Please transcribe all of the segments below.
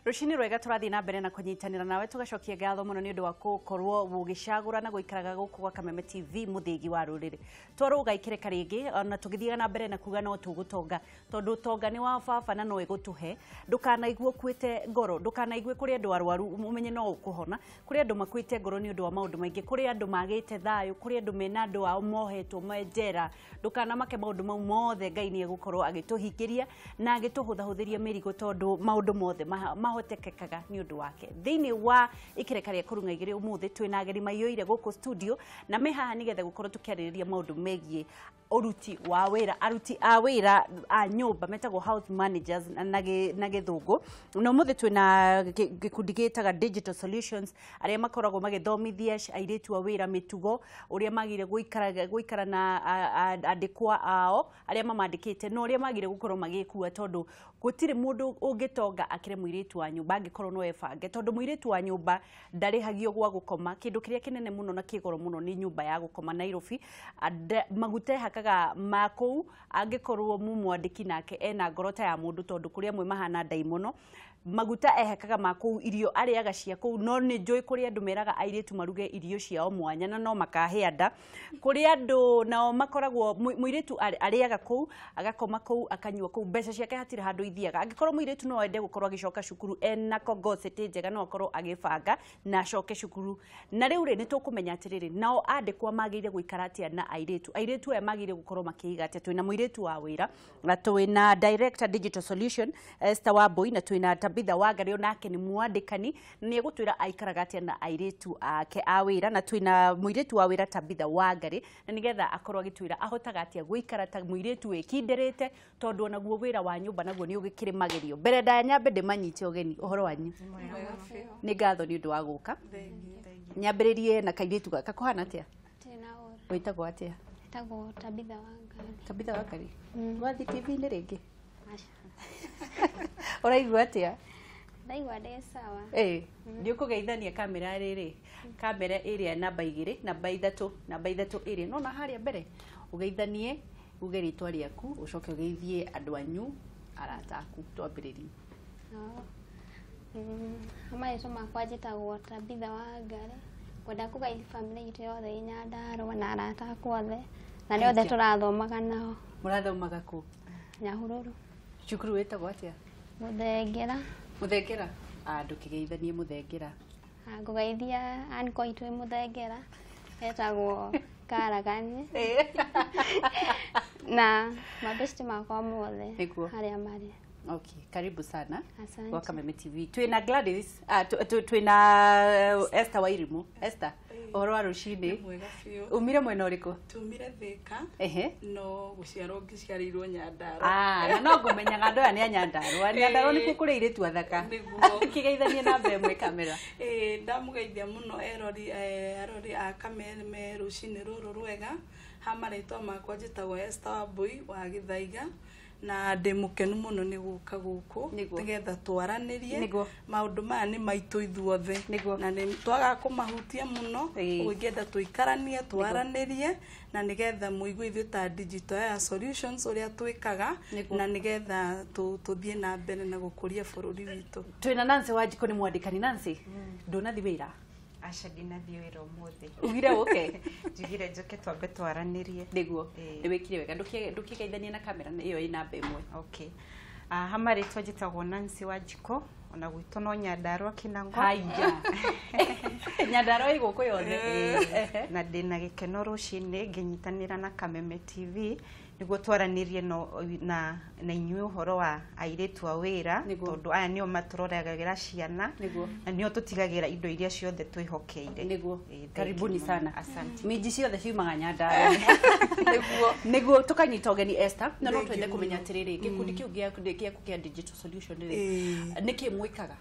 Rushini rwega turathi na mbere na kunyitanira nawe tugacokia ngatho muno ni undu wa gukorwo ugicagura na guikaraga guku gwa Kameme TV muthigi wa ruriri twaruga ikireka ringi na tugithiga na mbere na kuga no tugutonga tondu tonga ni wa baba na no igutuhe ndukanaigwe kwite ngoro ndukanaigwe kuri andu arwaru umenye no ukuhona kuri andu makwite ngoro ni undu wa maundu maingi kuri andu magite thayo kuri andu mena andu ao mohetwo menjera ndukana make maundu mau mothe Ngai ni egukorwo agituhingiria na agituhuthahuthiria mirigo tondu maundu mothe mahotekekaga ni undu wake thiini wa ikireka ria kurunga igiri umuthi twina ageri mayoire guku studio na me haha nigetha gukorwo tukiaririria maundu megie uruti wa wira aruti a wira a nyumba metagwo house managers na githungu no muthi twina gikundi gitaga digital solutions aria makoragwo magithomithia airitu wa wira mitugo uria magire guikara na andikwa ao aria mamandikite no uria magire gukorwo magikua tondu gutire mundu ungitonga akire muiritu wa nyumba angikorwo no ebange tondu muiritu wa nyumba ndarihagio gwa gukoma kindu kiria kinene muno na kigoro muno ni nyumba ya gukoma Nairobi magute hakaga makou angikorwo mumwandiki nake ena ngorota ya mundu tondu kuria mwe mahana daimono maguta ehekaga makou irio ariaga cia kou no ni njoi kuri andu meraga airitu maruge irio ciao mwanya na no makahe anda kuri andu nao makoragwo muiritu ariaga kou agakoma kou akanyua kou mbeca ciake hatire handu ithiaga angikorwo muiritu no ende gukorwo agicoka cukuru ena kongosete njega no akorwo agibanga na acoke cukuru na riu ri nitukumenya atiriri nao andikwa magire guikara atia na airitu aya magire gukorwo makiiga atia twina muiritu wa wira na twina director digital solution Esther Wambui na twina Tabitha Wangari onake ni mwandikani ni egutwira aikaraga atia na airitu ake a wira na twina muiritu wa wira Tabitha Wangari na nigetha akorwo agitwira ahotaga atia guikara ta muiritu ekinderete tondu onaguo wira wa nyumba naguo ni ugikirimagirio mbere nda nyambe ndimanyite ogeni uhoro wanyu ni ngatho ni undu wa guka nyambiririe na kairitu gaka kohana atia tena ora witagwo atia witagwo Tabitha Wangari Tabitha Wangari wathi TV ni ringi uraigua atia ndaigua ndi sawa ndi ukugeithania kamera riri kamera iria namba 2 namba 3 iria no na haria mbere ugeithanie uge ritwa riaku ucoke ugeithie andu anyu arata aku twambiririe ama yeso makwa njitagwo Tabitha Wangari kwenda kugaithia family itu yothe Nyandarua na arata aku othe na ni othe turathomaga nao murathomaga ku Nyahururu cukuru wetagwo atia Muthengera ndukigeithanie Muthengera ngugeithia anko itu Muthengera etagwo Karagani na mabesti makwa mothe haria mari okay karibu sana kwa Kameme TV twina Gladys twina Esther Wairimu Esther oro arushinde umire mwena uriku tumire Thika no guciarwo ngiciarirwo Nyandarua na no ngumenyaga ndoya ni Nyandarua ni kukure ire tu athaka kigeithanie na mbemwe kamera ndamugeithia muno arori a Kameme rushine ruru rwega hamaretwa makwa njitagwo Esther Wambui wa Githaiga na ndimukenu muno ni guka guku nigetha twaranirie maundu maya ni maitu ithuothe na ni twaga kumahutia muno ugenda tuikaranie twaranirie na nigetha muigwe ithu ta digital solutions uria twikaga na nigetha tuthie na mbere na gukuria bururi witu twina Nancy Wanjiko ni mwandikani Nancy ndunathi wira Asha dinathi wira umuthi ugire okay jigire njoke twambe twaranirie niguo ni wikire wega ndukigeithania na kamera iyo ina namba imwe okay hamari twajitagwo Nancy Wanjiko ona gwito no Nyandarua Kinango haya Nyandarua iguko yothe na ndina gikeno rushine nginyitanira na Kameme TV niguo twaranirie na inyuĩ uhoro wa airitu a wira tondu aya nio maturoragagira ciana na nio tutigagira indo iria ciothe twihokeire niguo karibuni sana asante miji ciothe ciumaga Nyandarua niguo tukanyita ogeni Esther na no twende kumenya atiriri gikundi kiu gia digital solution niki mwikaga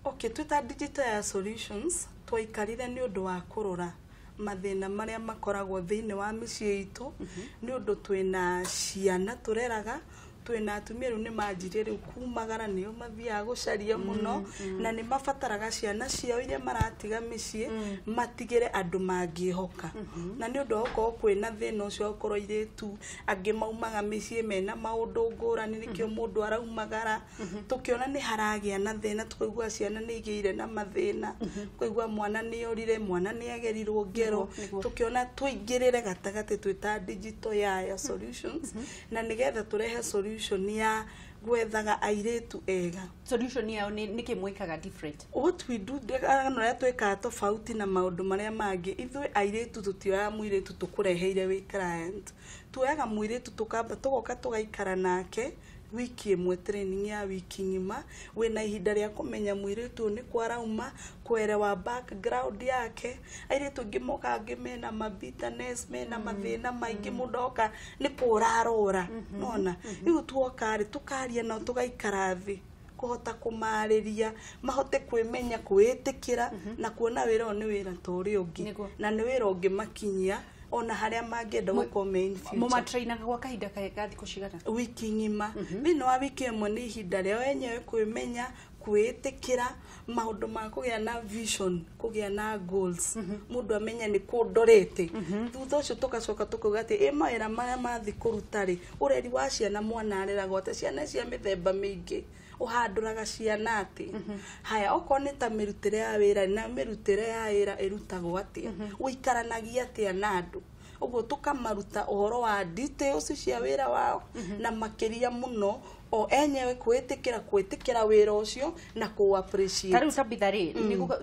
okay twita digital solutions twaikarire ni undu wa kurora mathina maria makoragwo thiini wa micii itu ni undu twina ciana tureraga twina atumia riu ni manjire riu kumagara nio mathia gucaria muno na ni mabataraga ciana ciao iria maratiga micii matigire andu mangihoka na ni undu oko kwina thina ucio okoro iretu angi maumaga micii mena maundu ngurani nikio mundu araumagara tukiona ni haragia na thina tukaigua ciana ni igiire na mathina tukaigua mwana ni orire mwana ni agerirwo ngero tukiona tuingirire gatagati twita digital ya solutions na nigetha turehe solution ya gwethaga airetu ega. Solution yao ni kimwikaga different. What we do no ya tweka tofauti na maundu maria mangi ithwe airetu tutioya muiretu tukureheire wi client tuoyaga muiretu tukamba tugoka tugaikara nake wiki imwe training ya wiki ngima wena ihinda ria kumenya muiretu ni kwarauma kwerewa background yake airetu ngimoka ngimena mabitterness mena mathina maingi mudoka ni kurarora nona riu tuokari tukaria na tugaikara thi kuhota kumariria mahote kwimenya kwitikira na kuona wira ni wira tori ungi na ni wira ungi makinyia ona haria mangenda gukome in future muma trainaga kwa kahinda kathi kushigana wiki ngima thini wa wiki imwe ni ihinda rio enyewe kwimenya kwitikira maundu ma kugia na vision kugia na goals mundu amenya ni kundorete thutha ucio tugacoka tukuga ati mawira maria mathi kurutari ureri wa ciana mwana arera gote ciana cia mithemba mingi uhanduraga ciana ati haya oko ni ta mirutire ya wira na mirutire ya wira irutagwo ati uikaranagia ati na andu uguo tukamaruta uhoro wa details cia wira wao na makiria muno o enyewe kwitikira wira ucio na ku appreciate tari utabithari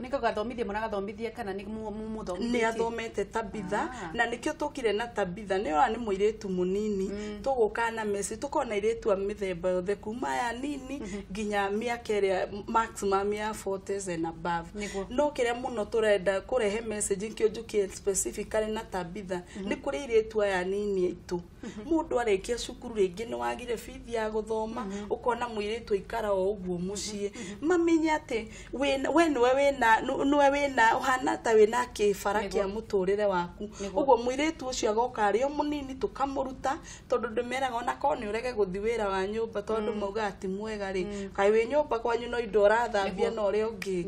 niko gathomithie mwana gathomithie kana ni muthomithie ni athomete tabitha na nikio tukire na tabitha ni ora ni muiretu munini tugukana mesi tukona iretu a mithemba yothe kuma ya nini ginya miaka ria maximum ya 40s and above no kire muno turenda kurehe message nkio njukie specifically na tabitha ni kuri iretu aya nini itu mundu arekia cukuru ringi ni wagire fees ya guthoma ukona muiretu ikara o uguo mucie mamenya ati we niwe wina uhana ta wina kibara kia muturire waku uguo muiretu ucio agoka ari o munini tukamuruta tondu ndimeraga ona ko ni urege guthi wira wa nyumba tondu mauga ati mwega ri kai we nyumba kwanyu no indo rathambia no ri ungi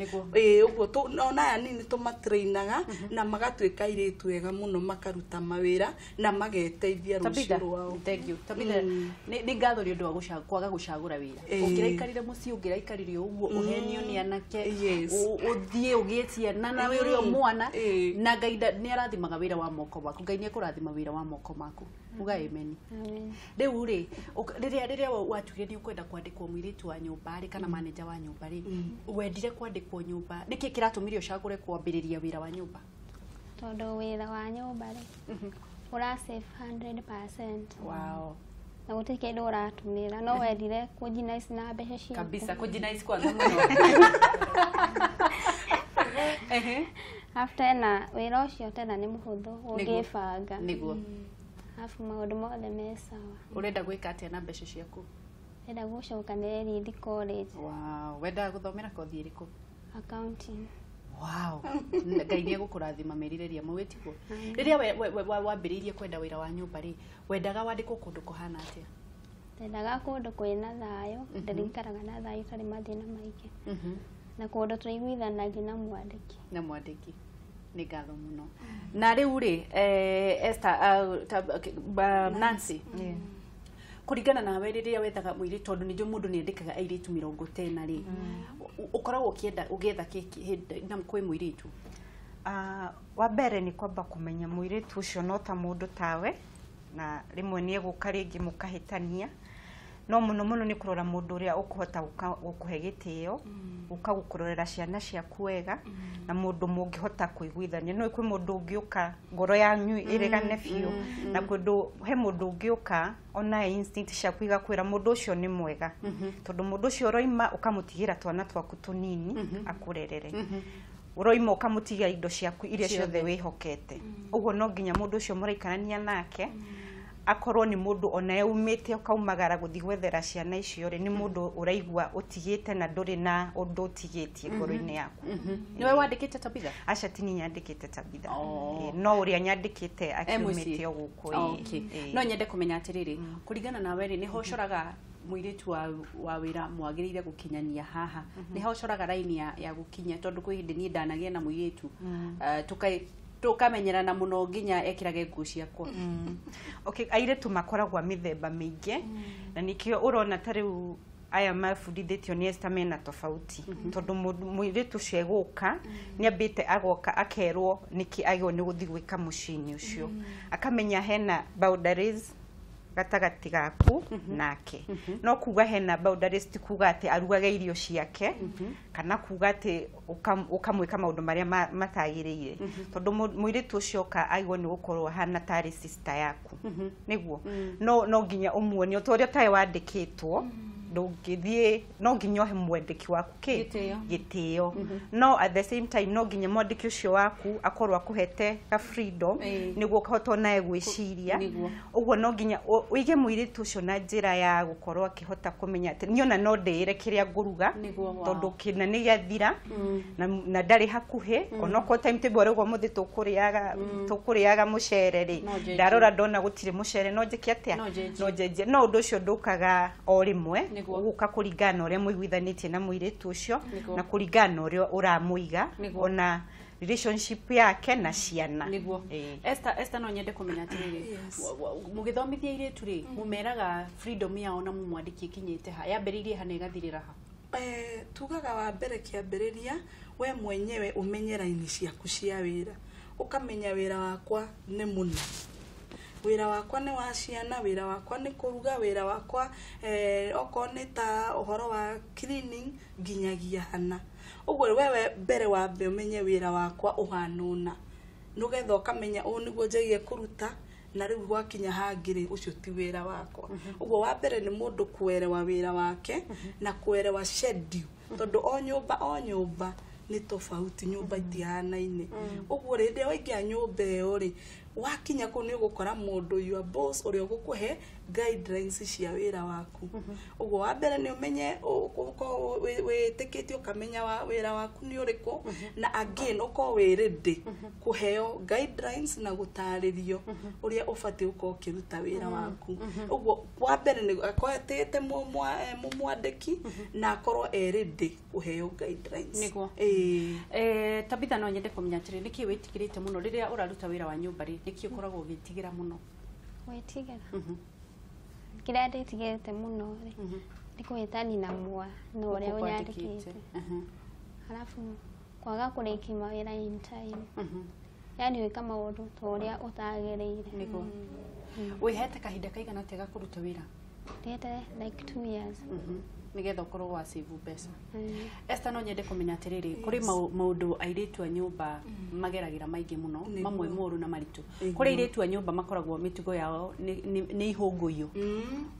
uguo ona ya nini tumatrainaga na magatwika iretu ega muno makaruta mawira na mageteithia ruciru wao. Thank you tabitha ni ngatho ri undu wa kwaga gucagura wira ungiraikarire muci ungiraikarire uguo uhenio ni anake uthie ugitia na we uri mwana na gaida ni arathimaga wira wa moko waku ngai ni akurathima wira wa moko maku uga amen riu ri riria watugire ni ukwenda kwandikwo muiritu wa nyumba ri kana manager wa nyumba ri wendire kwandikwo nyumba niki kiratumire ucagure kwambiriria wira wa nyumba tondu wira wa nyumba ri ura save 100%. Wow. Na gutike ndo uratumira no wendire kujinaice na mbeca ciaku kabisa kujinaice kwanza muno after na wira ucio tena ni muhuthu ungibanga niguo afu maundu mothe me sawa urenda gwika atia na mbeca ciaku enda gucokanira rithi college wow wenda guthomera kothi iriku accounting wow ngai ni gukurathima meririria mawetiko riria wambiririe kwenda wira wa nyumba ri wendaga wandikwo kundu kuhana atia tendaga kundu kwina thayo ndirikaraga na thayo tari mathina maingi na kundu tuiguithanagia na mwandiki ni ngatho muno na riu ri Esther Nancy kuringana na we riria wethaga muiri tondu nijo mundu ni andikaga airitu 10 ri ukoragwo ukienda ugetha kiki na kwi muiritu wa mbere ni kwamba kumenya muiritu ucio no ta mundu tawe na rimwe ni eguka ringi mukahitania no muno ni kurora mundu uria ukuhota gukuhe gitio ukagukurorera ciana ciaku wega na mundu mungihota kuiguithania no kwi mundu ungiuka ngoro yanyu iregane biu na kundu he mundu ungiuka ona instinct ciaku igakwira mundu ucio ni mwega tondu mundu ucio roima ukamutigira twana twaku tunini akurerere uroima ukamutiga indo ciaku iria ciothe wihokete uguo no nginya mundu ucio muraikarania nake akorwo ni mundu ona eumite ukaumagara guthi gwethera ciana icio ri ni mundu uraigua utigite na nduri na undu utigitie ngoro-ini yaku. Niwe wandikite Tabitha? Aca tini nyandikite Tabitha. No uria nyandikite akiumite guku. No nyende kumenya atiriri kuringana nawe ri niho coraga muiritu wa wira mwagirire gukinyania haha niho coraga raini ya gukinya tondu kwi hindi ni ndanagia na muiritu tukamenyerana muno nginya ekirage nguo ciakwa. Okay, airetu makoragwa mithemba mingi na nikio urona tariu aya mafundithitio ni estamina tofauti tondu muiritu cio eguka ni ambite agoka akerwo niki agwo ni guthi gwika mucini ucio akamenya hena boundaries gatagati gaku nake no kuga hena boundaries ti kuga ati arugage irio ciake kana kuga ati ukamwika maundu maria matagiriire tondu muiritu ucio ka aigwo ni gukorwo hana tari sister yaku niguo no nginya umuoni utoria tae wandikitwo ndungithie no nginya he mwendeki waku gitio no at the same time no nginya mwendeki ucio waku akorwo akuhete ka freedom niguo kahota nae gwiciria uguo no nginya uige muiritu ucio na njira ya gukorwo akihota kumenya ati niona no ndeire kiria nguruga tondu kina ni gathira na ndari hakuhe onoko time table rego muthi tukuriaga mucere ri ndarora ndona gutire mucere no njiki atia no njenje no undu ucio ndukaga o rimwe uguka kuringana uria muiguithanitie na muiritu ucio na kuringana uria uramuiga ona relationship yake na ciana niguo. Esther no nyende kumenya atiriri mugithomithia iritu ri mumeraga freedom yao na mumwandiki kinyite ha yambiririe hana igathirira ha? Tugaga wa mbere kiambiriria we mwenyewe umenye raini ciaku cia wira ukamenya wira wakwa ni muno wira wakwa ni wa ciana wira wakwa ni kuruga wira wakwa okoneta uhoro wa cleaning nginyagia hana uguo wewe mbere wa umenye wira wakwa uhanuna nugetha ukamenya u niguo njagie kuruta na riu gwakinya hangiri ucio ti wira wakwa uguo wa mbere ni mundu kuerewa wira wake na kuerewa schedule tondu o nyumba ni tofauti nyumba itihanaine uguo rindi waingia nyumba iyo ri wakinya ku ni ugukora mundu your boss uri ugukuhe guidelines cia wira waku uguo wa mbere ni umenye witikitio kamenya wira waku ni uriku na again uko wi ready kuheo guidelines na gutaririo uria ufati uko kiruta wira waku uguo wa mbere ni akoetete mumwandiki na akorwo ready kuheo guidelines niguo. Tabitha no nyende kumenya atiri niki witigirite muno riria uraruta wira wa nyumba ri niki ukoragwo gitigira muno? Wetigira kira nditigirite muno ri ni kuhitani na mwa no uria unyandikite halafu kwaga kuriki mawira in time yani wika maundu to uria utagereire niguo. Wihete kahinda kaigana tega kuruta wira? Ndete like 2 years nigetha ukorwo wa save pesa. Esther no nyende kumenya atiriri kuri maundu airitu a nyumba mageragira maingi muno mamwe moru na maritu kuri airitu a nyumba makoragwo mitugo yao ni ihunguyo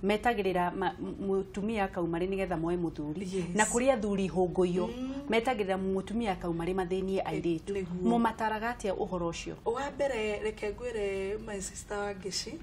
metagirira mutumia akaumari nigetha moe muthuri na kuri athuri ihunguyo metagirira mutumia akaumari mathinie airitu mumataraga atia uhoro ucio? Wa mbere reke ngwire my sister wa Gishi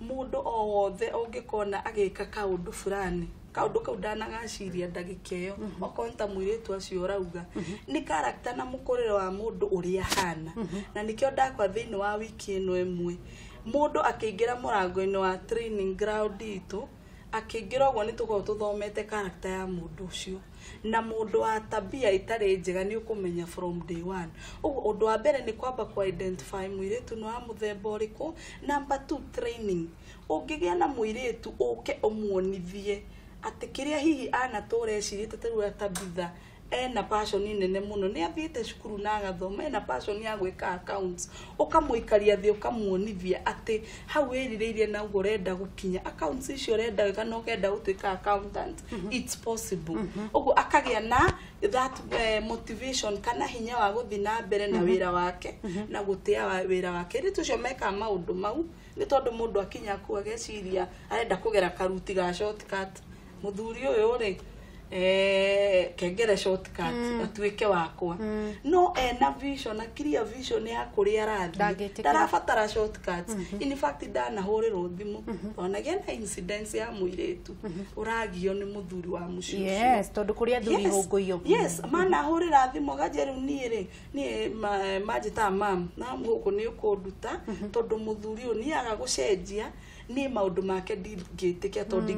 mundu o wothe ungikona agika kaundu fulani kaundu kau ndanagaciria ndagika iyo okonta muiritu acio urauga ni character na mukurire wa mundu uria hana na nikio ndakwa thiini wa wiki ino emwe mundu akiingira murango-ini wa training ground itu akiingira ogwo ni tuko tuthomete character ya mundu ucio na mundu wa tabia itari njega ni ukumenya from day one undu wa mbere ni kwamba ku identify muiritu no wa muthemba uriku. Number 2 training ungigia na muiritu uke umuonithie ati kiria hihi ana turecirite tariu Tabitha ena passion nene muno ni athiite cukuru na agathoma ena passion ya gwika accounts ukamuikaria thi ukamuonithia ati hau wiririirie na ugo renda gukinya accounts icio renda wika no kenda gutuika accountant it's possible ugo akagia na that motivation kana hinya wa guthi na mbere na wira wake na gutia wira wake ri tucio meka maundu mau ni tondu mundu akinya ku ageciria arenda kugera karuti ga shortcut muthuri uyu ri kengere shortcut atuike wakwa no ena vision na clear vision ya kuria arathi ndarabatara shortcuts in fact ndanahuriro thimu ona gena incidents ya muiretu uragio ni muthuri wa mucio yes tondu kuria thuri hunguyo yes mana hurira thimu gajeru ni majita mam na muko ni ukunduta tondu muthuri oni agagucenjia ni maundu make ndingitikia tondu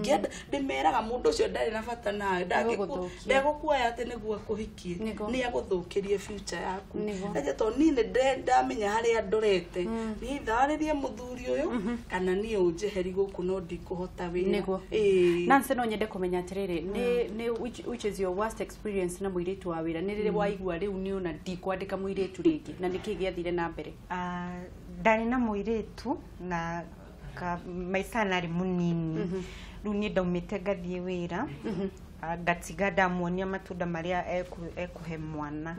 ndimeraga mundu ucio ndari na bata nawe ndagikuoya ati niguo akuhikie ni aguthukirie future yaku aje to ni ndamenya haria ndorete ni tharirie muthuri uyu kana ni unjeheri guku no ndikuhota wira Nancy no nyende kumenya atiriri ni which is your worst experience na muiritu wa wira ni riri waigua riu ni ona ndikwandika muiritu ringi na niki giathire na mbere ndari na muiritu na maisa nari munini riu ni ndaumite ngathie wira ngatiga ndamuonia matunda maria ekuhe mwana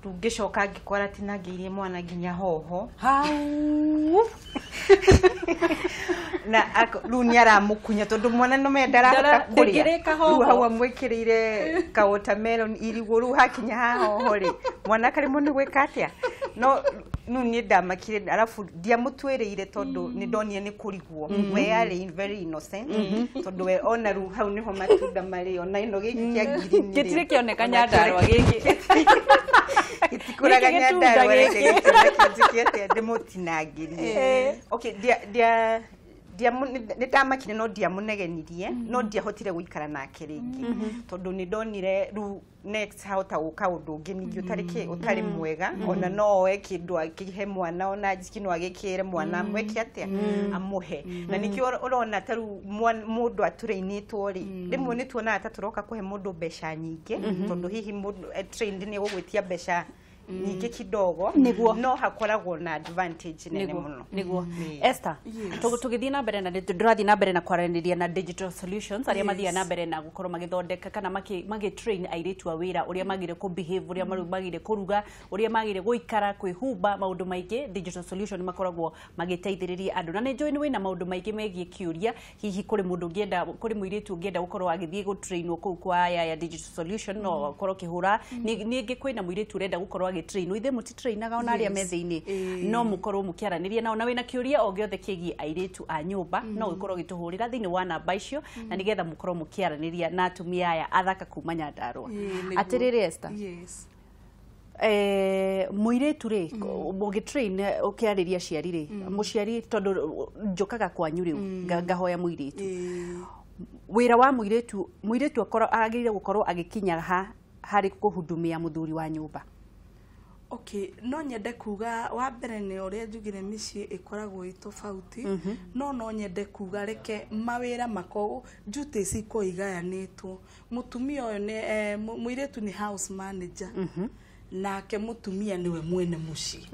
riu ngicoka ngikora tinangiirie mwana nginya hoho na riu ni aramukunya tondu mwana no mendara kuria riu hau amwikirire ka watermelon irigu riu hakinya haho ri mwana karimo ni gwika atia no ni ndamakire arafu ndiamutwereire tondu ni ndonire ni kurigwo we ari very innocent tondu we ona ru hau niho matunda mari ona ino giki kia ngiri ni gitire kioneka nyandarwa giki itikuraga nyandarwa giki kiete ndimutinangirie okay dia nitamakire no ndiamunegenirie no ndiahotire guikara nake ringi tondu ni ndonire ru next how ta uka undu ungi ningi utari mwega ona no kindu akihe mwana ona jikino agikire mwana mweke atia amuhe na nikio urona taru mundu atureinitwo ri rimwe ni tuona ataturoka kuhe mundu besha nyingi tondu hihi mundu trained ni gugwitia besha nyingi kidogo no hakoragwo na advantage nene muno niguo Esther tugithii na mbere na ndirathi na mbere na kwaraniria na digital solutions aria mathia na mbere na gukorwo magithondeka kana magi train airitu a wira uria magire ku behave uria magire kuruga uria magire guikara kwihumba maundu maingi digital solution makoragwo magiteithiriria andu na njoini wina maundu maingi megie kiuria hihi kuri mundu ngienda kuri muiritu ngienda gukorwo agithie gu trainwo ku kwa ya digital solution no korwo kihura ningi kwina muiritu urenda gukorwo train ithe muti trainaga ona aria metheini no mukorwo mukiaraniria na ona wina kiuria o giothe kiegi airitu a nyumba no ukorwo gituhurira thini wa namba icio na nigetha mukorwo mukiaraniria na atumia aya athaka kuma Nyandarua atiriri Esther muiritu ri mugi train ukiariria ciari ri muciari tondu njokaga kwanyu riu ngahoya muiritu wira wa muiritu akora agirire gukorwo agikinya hari kuhudumia muthuri wa nyumba okay no nyende kuga wa mbere ni uria njugire micii ikoragwo itofauti no nyende kuga reke mawira mako duties iko igayanitwo mutumia uyu ni muiretu ni house manager nake mutumia niwe mwene mucii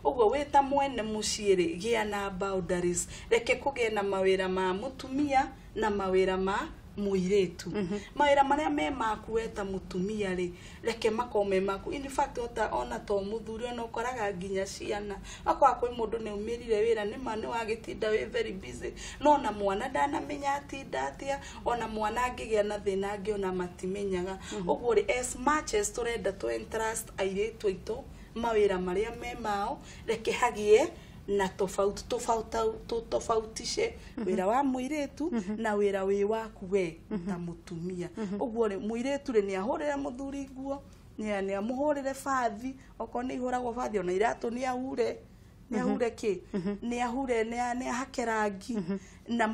uguo wita mwene mucii ri gia na boundaries reke kugie na mawira ma mutumia na mawira ma muiretu mawira maria me maku weta mutumia ri reke makome maku in fact ona to muthuri ona ukoraga nginya ciana akwa kwi mundu ne umirire wira ni mane wagitinda we very busy no na mwana ndanamenya atinda atia ona mwana angigia na thina angi ona matimenyaga uguo ri as much as turenda to entrust airetu itu mawira maria me mao reke hagie na tofautishe wira wa muiretu na wira wi waku we ta mutumia uguo muiretu ni ahurire muthuri nguo ni amuhurire bathi oko ni ihuragwo bathi ona iratu ni ahure ki ni ahure ni hakerangi na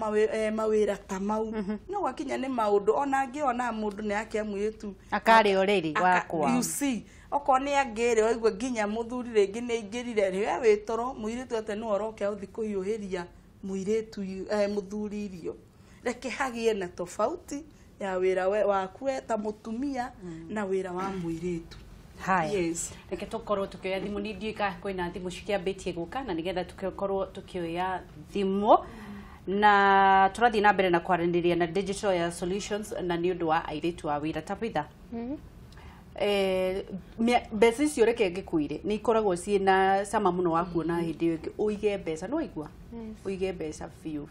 mawira ta mau no wakinya ni maundu ona angiona mundu ni yake muiretu akari oreri wakwa you see oko ni angire oigwe nginya muthuri ringi ni ingirire riwe witoro muiretu ate no oroke uthi kuhiuhiria muiretu muthuri irio reke hagie na tofauti ya wira waku ta mutumia na wira wa muiretu Hai. Yes. Reke tukorwo tukioya thimu ni ndika kwina thimu cikiambitie guka na nigetha tukorwo tukioya thimu na turathi na mbere na kwaraniria na digital solutions na ni undu wa airitu a wira Tabitha mbeca icio reke ngikuire ni ikoragwo ci na sama muno wa kuona hindi iyo uige mbeca no igua uige mbeca fiu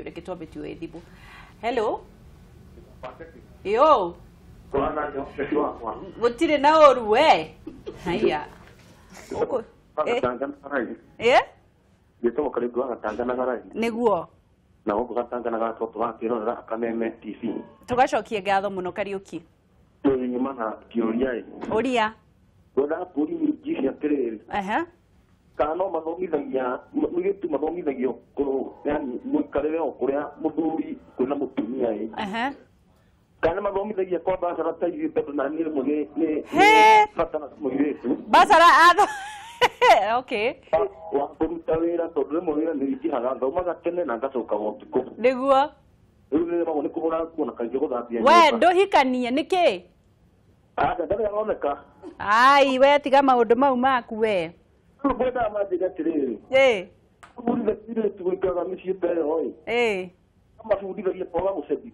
reke twambe tuoye thimu hello Yo. Gutire na oru we. Haya. Gĩtũmo karibu agatangana garai. Nĩguo. Na gũkũ gatangana gatoto wakĩrorera Kameme TV. Tugacokie ngatho mũno Kariuki. Nyuma na kĩũria. Ũria. Wenda puri nyingĩ cia tĩrĩrĩ. Kana no mathomithagia mũirĩtu mathomithagio yani mũikarĩre o kũrĩa mũthuri kwĩna mũtumia ĩ. Kana mathomithagia kwa Basara ta ithuĩ tondũ na niĩ rĩmwe nĩ batara mũirĩtu. Basara atho. Okay. Wakũruta wĩra tondũ rĩmwe wĩra nĩ ingĩhaga thomaga tene na ngacoka ũtukũ. Nĩguo. Rĩu nĩ kũhũra kuona kaingĩ gũthambia. We ndũhikania nĩkĩ? Ndarĩ aroneka. Ai we tiga maũndũ mau maku we. Ngwenda manjĩra atĩrĩrĩ. Mũirĩtu gũikaraga mĩciĩ ta ĩyo ĩ. Amabundithagia kwaga gũcebi.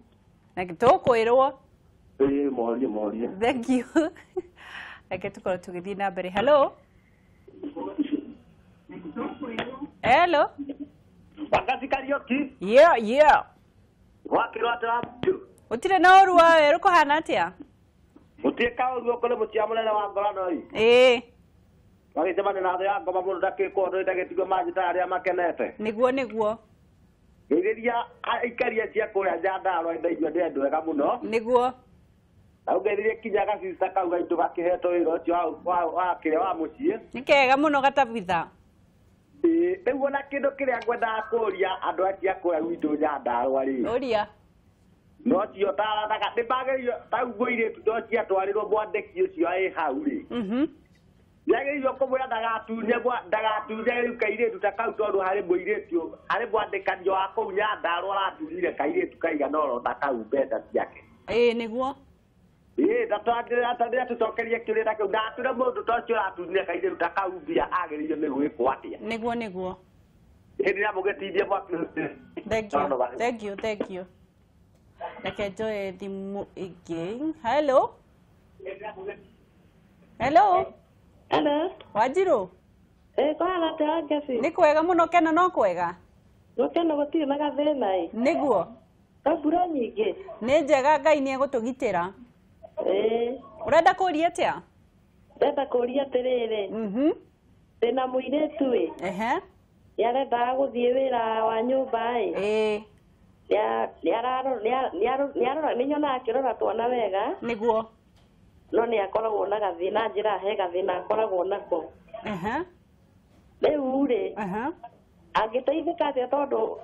Na tũkwĩrwo. Morie. Thank you. Reke tũkorwo tũgĩthiĩ na mbere. Hello. Hello. Wakati Kariuki. Yeah. Wakĩrwo atĩa? Ũtirĩ na ũru wawe rũkũhana atĩa? Mũtiĩka ũguo kũrĩ mũcia mũnene wa ngorano ĩ. Magĩcemania na thũ ya ngoma mũndũ ndakĩkwo ũndũ ndagĩtigwo manjĩta arĩa makenete. Nĩguo. Ngĩrĩria aikaria cia kũrĩa Nyandarũa ndaigua ndĩ andũ ega mũno. Nĩguo. Ngĩrĩria kinya gacista kau gaitũ gakĩhetwo wĩra ũcio wa kĩrĩa wa mũciĩ. Nĩ kega mũno gatabitha. Rĩu ona kĩndũ kĩrĩa ngwendaga kũria andũ acio kũrĩa gwitũ Nyandarũa rĩ. Ũria. No cio taranaga ndĩmagĩrĩrio tau mũirĩtu to ciatwarĩrwo mwandĩki ũcio ĩ hau rĩ. Yagĩrĩirwo kũmwĩra ndagatunye rĩu kairĩtu ta kau tondũ harĩ mũirĩtu harĩ mwandĩkanio wa kũu Nyandarũa aratunire kairĩtu kaigana oro ta kau mbeca ciake. Nĩguo. Ndatwandĩra tũcokerie kĩũria kĩu ndatũre mũndũ ta ũcio aratunire kairĩtu ta kau mbia agĩrĩirwo nĩ gwĩkwo atĩa. Nĩguo. Hĩndĩ ĩrĩa mũgĩtithie mwaki. Thank you. Reke njoe thimũ ĩngĩ. Hello. Wanjirũ. Kũhana atĩa Ngeci? Nĩ kwega mũno Kena no kwega? Gũkena gũtirĩ na gathĩna ĩ. Nĩguo. Mbura nyingĩ. Nĩ njega Ngai nĩ egũtũgitĩra. Ũrenda kũũria atĩa? Ndenda kũũria atĩrĩrĩ. Ndĩna mũirĩtu ĩ. Nĩarendaga gũthiĩ wĩra wa nyũmba ĩ. Nĩnyonaga akĩrora twana wega. Nĩguo. No nĩ akoragwo na gathĩna njĩra he gathĩna akoragwo nako. Rĩu rĩ. Angĩteithĩka atĩa tondũ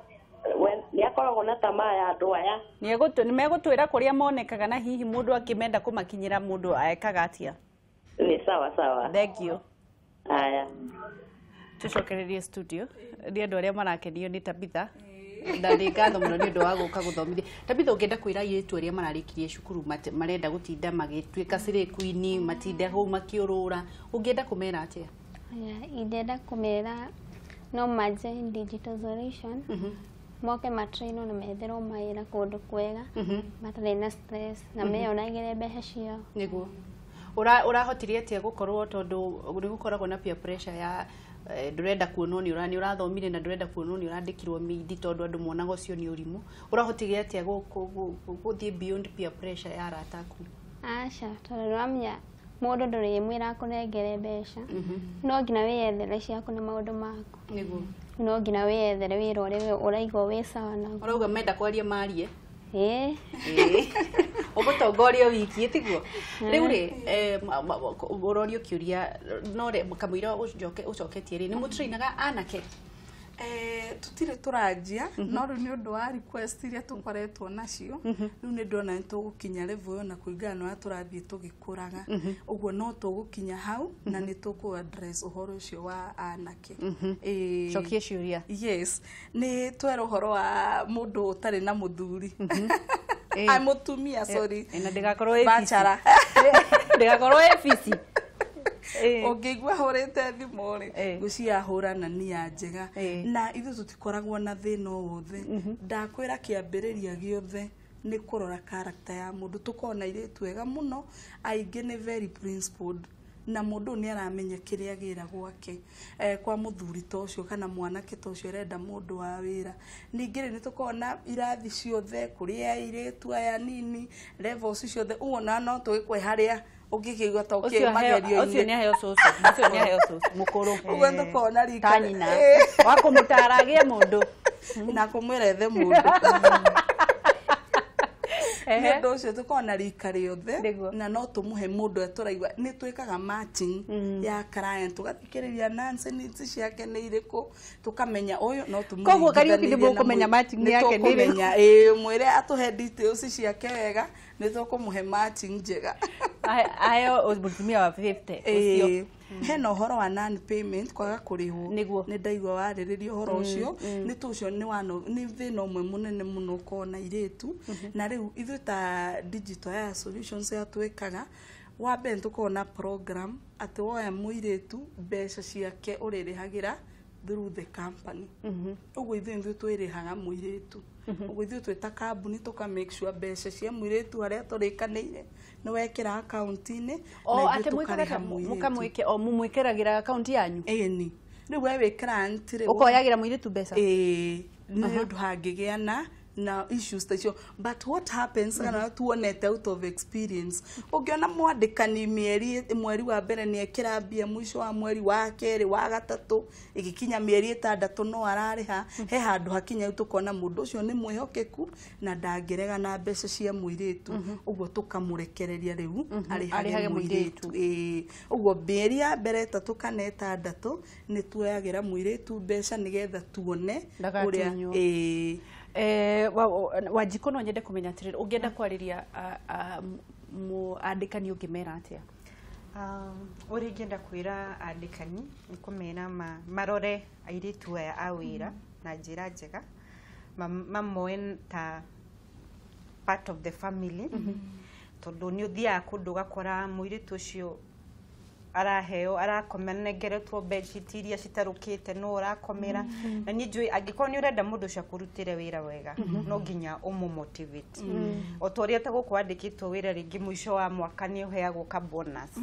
nĩ akoragwo na tamaa ya andũ aya. Nĩ megũtwĩra kũrĩa monekaga na hihi mũndũ akĩmenda kũmakinyĩra mũndũ ekaga atĩa. Nĩ sawa. Thank you. Aya. Tũcokererie studio. Nĩ andũ arĩa marakenio nĩ Tabitha. Ndari ngatho mũno nĩ ũndũ wa gũka gũthomithia. Tabitha ũngĩenda kwĩra airĩtu arĩa mararĩkirie cukuru marenda gũtinda magĩtuĩka cirĩ queen matinda hau makĩũrũra ũngĩenda kũmera atĩa? Ingĩenda kũmera no maje digital solution. Moke matrainwo na metherwo mawĩra kũndũ kwega matarĩ na stress na meyonagĩre mbeca ciao. Nĩguo. Ũrahotirie atĩa gũkorwo tondũ nĩ gũkoragwo na peer pressure ya ndũrenda kuonwo nĩ ũrathomire na ndũrenda kuonwo nĩ ũrandĩkirwo mĩindi tondũ andũ monaga ũcio nĩ ũrimũ. Ũrahotirie atĩa gũthiĩ beyond peer pressure ya arata aku? Aca tondũ nĩwamenya mũndũ ndũrĩ mwĩra akũnengere mbeca. No nginya wĩyethere ciaku na maũndũ maku. Nĩguo. No nginya wĩyethere wĩra ũrĩa ũraigua wĩ sawa naguo. Ũrauga menda kwaria marie? Ũgũtongoria wiki tiguo. Rĩu rĩ ũrorio kĩũria no kamũira ũcoketie rĩ nĩ mũtrainaga anake? Tutire turanjia no rĩu nĩ ũndũ wa request iria tũkoretwo nacio rĩu nĩ ndona nĩ tũgũkinya level na kũringana na tũrathiĩ tũgĩkũraga ũguo no tũgũkinya hau na nĩ tũkũ address ũhoro ũcio wa anake. Cokie ciũria. Yes, nĩ twera ũhoro wa mũndũ ũtarĩ na mũthuri. Mũtumia sorry. Na ndĩgakorwo bachara. Ndĩgakorwo ebici. Ũngĩigua hũrĩte thimũ rĩ ngũcia hũrana nia njega na ithuĩ tũtikoragwo na thĩna o wothe. Ndakwĩra kĩambĩrĩria gĩothe nĩ kũrora character ya mũndũ. Tũkoragwo na airĩtu ega mũno aingĩ nĩ very principled na mundu ni aramenya kiria gira gwake kwa muthuri tocio kana mwanake tocio renda mundu wa wira ningire ni tukona irathi ciothe kuria iritu aya nini levels ciothe uona no twikwe haria ungikigwa ta ukimagerio ucio ni ahe ucio mukuru ugo ndukona rika tanyina wakumutaragie mundu na kumwirethe mundu ndu ucio tukona rika riothe na no tumuhe mundu aturaigwa ni twikaga matching ya client tugathikiriria nonsense ciake ni iriku tukamenya uyu no tumuhe koguo Kariuki ndi mukumenya matching yake ni iriku mwire atuhe details ciake wega ni tukumuhe matching njega ayo mutumia wa 50 ucio hena uhoro wa non payment kwaga kurihwo ni ndaigwa wariririo uhoro ucio ni tucio ni thina umwe munene muno kona iritu na riu ithu ta digital ya solutions ya twikaga wa mbere tukona program ati woya muiritu mbeca ciake uririhagira through the company uguo ithu twirihaga muiritu uguo ithu twita kambuni tuka make sure mbeca cia muiritu haria turikaniire no wekira account ini ate mwikara mukamwike o mumwikiragira account yanyu ni riu we wikira ntire ukoyagira muiritu mbeca ni ndu hangigiana na issues tacio but what happens kana tuonete out of experience ugiona mwandikani mweri wa mbere ni ekira mbia mwisho wa mweri wa keri wa gatatu igikinya mieri 6 no arariha he handu hakinya tukona mundu ucio ni mwihokeku na ndangirega na mbeca cia muiritu uguo tukamurekereria riu arihage muiritu uguo mieri ya mbere 3 kana 6 ni tuoyagira muiritu mbeca nigetha tuone uria Wanjiko no nyende kumenya atiriri ungienda kwariria muandikani ungimera atia uri ngenda kwira andikani ni kumena marore airitu aya awira na njira njega mamoe ta part of the family tondu ni uthia kundu gakora muiritu ucio araheo arakomenegeretwo budget iria citarukite no urakomera na ni njui angikorwo ni urenda mundu cia kurutire wira wega no nginya umu motivate otoria ta gukwandikitwo wira ringi mwisho wa mwaka ni uheagwo ka bonus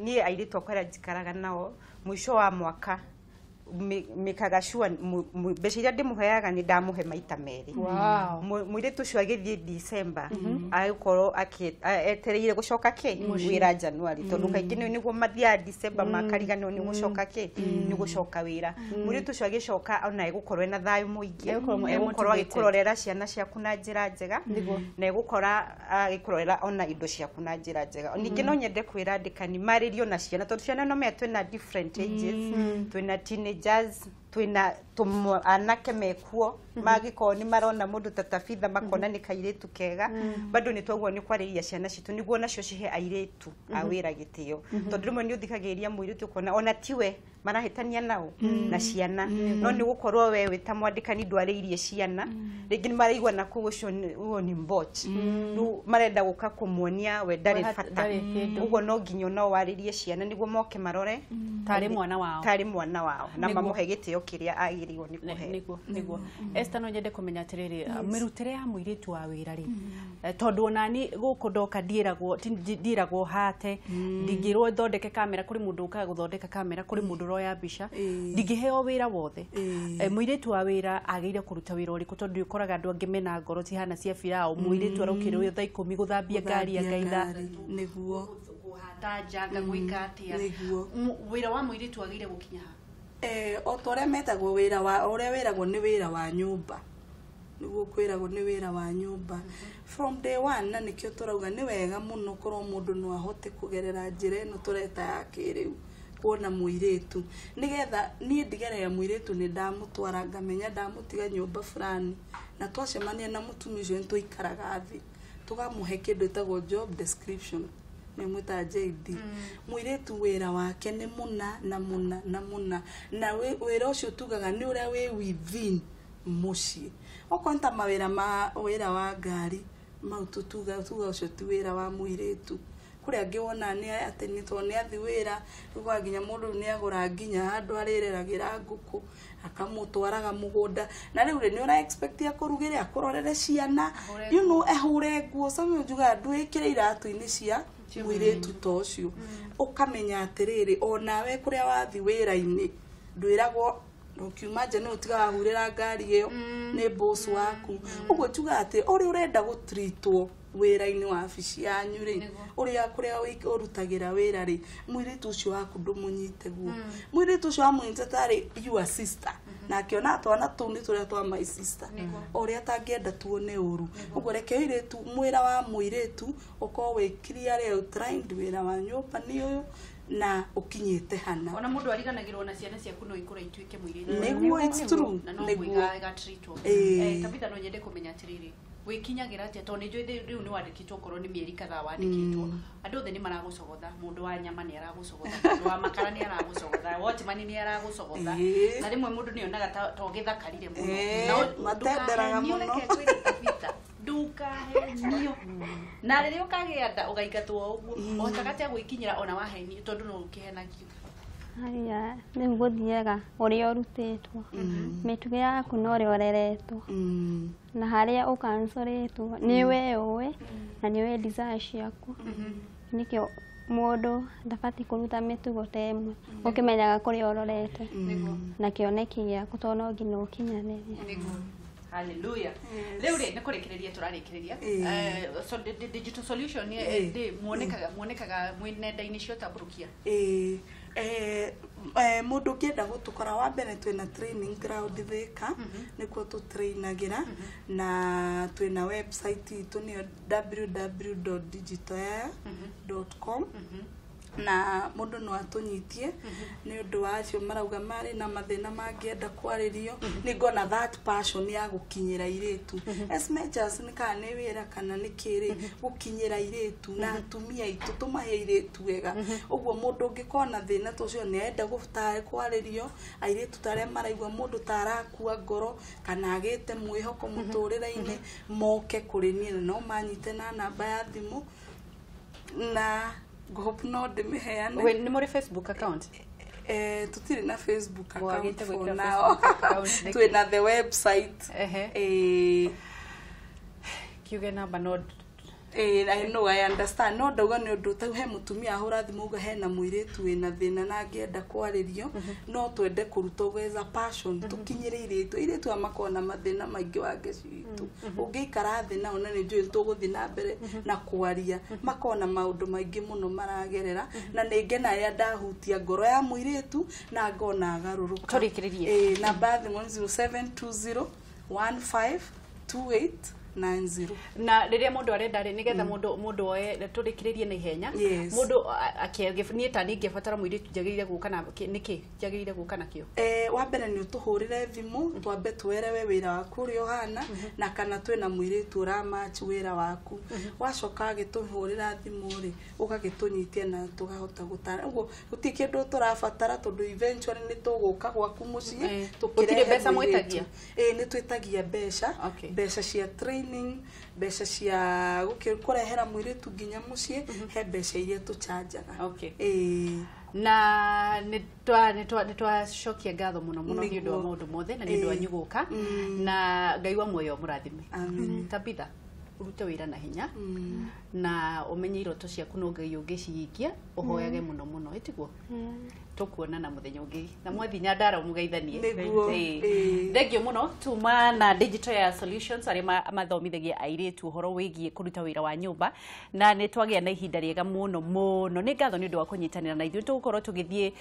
ni airitwo kwera jikaraga nao mwisho wa mwaka mikagashua mbeca iria ndimuheaga ni ndamuhe maita meri muiritu ucio agithie December agikorwo etereire gucoka ki wira January tondu kaingi niguo mathia December makariganwo ni gucoka ki ni gucoka wira muiritu ucio agicoka ona egukorwo ena thayu muingi egukorwo agikurorera ciana ciaku na njira njega na egukora agikurorera ona indo ciaku na njira njega ningi no nyende kwira andikani maririo na ciana tondu ciana no metwe na different ages twina teenagers twina anake mekuo magiko ni marona mundu tatafitha makona ni kairitu kega bado ni twaguo ni kwariria ciana citu niguo nacio cihe airitu awira gitio tondu rimwe ni uthikagiria muiritu kona ona tiwe marahitania nao na ciana no ni gukorwo we wita mwandikani ndwariirie ciana ringi ni maraigwa na kugucio ni mboch nu marenda guka kumuonia we ndari fata uguo no nginyo no waririe ciana niguo moke marore tari mwana wao na mamuhe gitio kiria agirirwo ni kuhe niguo Esther no nyende kumenya atiriri mirutire ya muiritu wa wira ri tondu onani guku ndoka ndiragwo hate ndingirwo thondeke kamera kuri mundu ukaga guthondeka kamera kuri mundu roya mbica ndingiheo wira wothe muiritu wa wira ageire kuruta wira uriku tondu ukoraga andu angi mena ngoro cihana cia firao muiritu arokire uyo thaa 10 guthambia ngari akaitha niguo kuhata janga gwikatia wira wa muiritu ageire gukinya otore metagwo wira wa uria wiragwo ni wira wa nyumba niguo kwiragwo ni wira wa nyumba from day one na nikio turauga ni wega muno korwo mundu no ahote kugerera njira ino tureta ya kiriu kuona muiritu nigetha ni ndigerera muiritu ni ndamutwara ngamenya ndamutiga nyumba fulani na twacemania na mutumia ucio ntuikaraga thi tugamuhe kindu itagwo job description ni muta JD muiritu wira wake ni muna na wira ucio tugaga ni uria wi within muci okonta mawira ma wira wa ngari mau tuga ucio ti wira wa muiritu kuri angiwona ni ati ni to ni athi wira kwa nginya mundu ni agura nginya handu arireragira nguku akamutwaraga mugunda na riu ni ura expect ya kurugire akurorere ciana you know ehure nguo some njuga ndu ikire iratu ini cia mwiritu tocio ukamenya atiriri onawe kuria wathi wira-ini ndwiragwo ukiuma nja no utiga hurira ngari iyo ni boss waku uguo tuga ati uri urenda gutreatwo wira-ini wa abici yanyu ri uria kuria urutagira wira ri mwiritu ucio waku ndumunyite guo mwiritu ucio amunyite tari your sister na kiona twana tu ni turia twa my sister uria tangienda tuone uru uguo reke iritu mwira wa mwiritu uko wikiria ri outlined wira wa nyumba ni uyu na ukinyite hana ona mundu ariganagirwo na ciana ciaku no ikura ituike mwiritu niguo it's true na no ga treatwo tabitha no nyende kumenya atiriri wikinyagira atia to ni njui riu ni wandikitwo korwo ni mieri kadhaa wandikitwo andu othe ni maragũcogotha mundu wa nyama ni aragũcogotha mundu wa makara ni aragũcogotha watchman ni aragũcogotha na rimwe mundu ni onaga to githakarire muno no matenderaga muno ndukahenio na riria ukagia nda ugaingatwo uguo otagati agwikinyira ona wahenio tondu no ukihenagio haya ni guthiega uria urutitwo mitugo yaku no ri oreretwo na haria ukansoretwo ni we uwe na ni we desire ciaku nikio mundu ndabati kuruta mitugo temwe ukimenyaga kuria ororete na kioneki giaku to no nginya ukinyanirie. Hallelujah. Leo ni kurekereria turarikireria so digital solution ni muonekaga mwinenda-ini cio taburukia mundu kienda gutukora wa mbere twina training ground Thika nikuo tutrainagira na twina website itu ni www.digitalyaya.com na mundu no atunyitie ni undu wa acio marauga mari na mathina mangienda kwaririo ni ngona that passion ya gukinyira iritu as much as ni kana ni wira kana ni kiri gukinyira iritu na atumia itu tumahe iritu wega uguo mundu ngikona thina tucio ni enda gufutae kwaririo airitu tare maraigwa mundu tarakua ngoro kana agite mwihoko muturira-ini moke kuri ni no manyite na namba ya thimu na hope no ndimiheane we ni muri Facebook account tutiri na Facebook account for now twina the website kiuge namba no I know I understand no ndauga ni undu tau he mutumia ahura thimu uga hena muiritu wina thina na angienda kwaririo no twende kuruta gweza passion tukinyire iritu amakona mathina maingi wa ngecitu ungiikara thina ona ni njui tuguthi na mbere na kwaria makona maundu maingi muno maragerera na ningena ya ndahutia ngoro ya muiritu na ngona agaruruka turikiririe namba thimu 0720 152890 na riria mundu arenda ri nigetha mundu oe turikiririe na ihenya mundu ni ta ningebatara muiritu jagirire guka na niki jagirire guka nakio wa mbere ni utuhurire thimu twambe twerewe wira waku ri ohana na kana twina muiritu uramatch wira waku wacoka agituhurira thimu ri ugagitunyitie na tugahota gutara uguo guti kindu turabatara tondu eventually ni tuguka gwaku mucii tukire mbeca mwitagia ni twitagia mbeca cia training mbeca cia kurehera mwiritu nginya mucii he mbeca iria tuchanjaga na nitwa shokia ngatho muno ni undu wa maundu mothe na ni undu wa nyuguka na Ngai wa muoyo murathime Tabitha urute wira na hinya na umenye iroto ciaku no Ngai ungicihingia uhoyage muno muno itiguo tukuonana muthenya ungi na mwathi Nyandara umugeithanie thengio muno tuma na Digital Solutions ari mathomithagia airitu uhoro wigie kuruta wira wa nyumba na ni twagia na ihinda riega muno ni ngatho ni undu wa kunyitanira na ithuĩ tugukorwo tugithie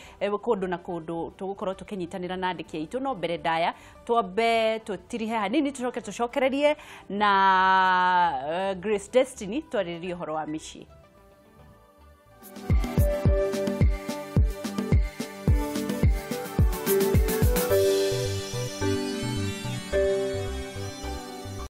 kundu na kundu tugukorwo tukinyitanira na andiki aitu no mbere ndaya twambe tutirihe hanini tucokererie na Grace Destiny twaririe uhoro wa mĩciĩ.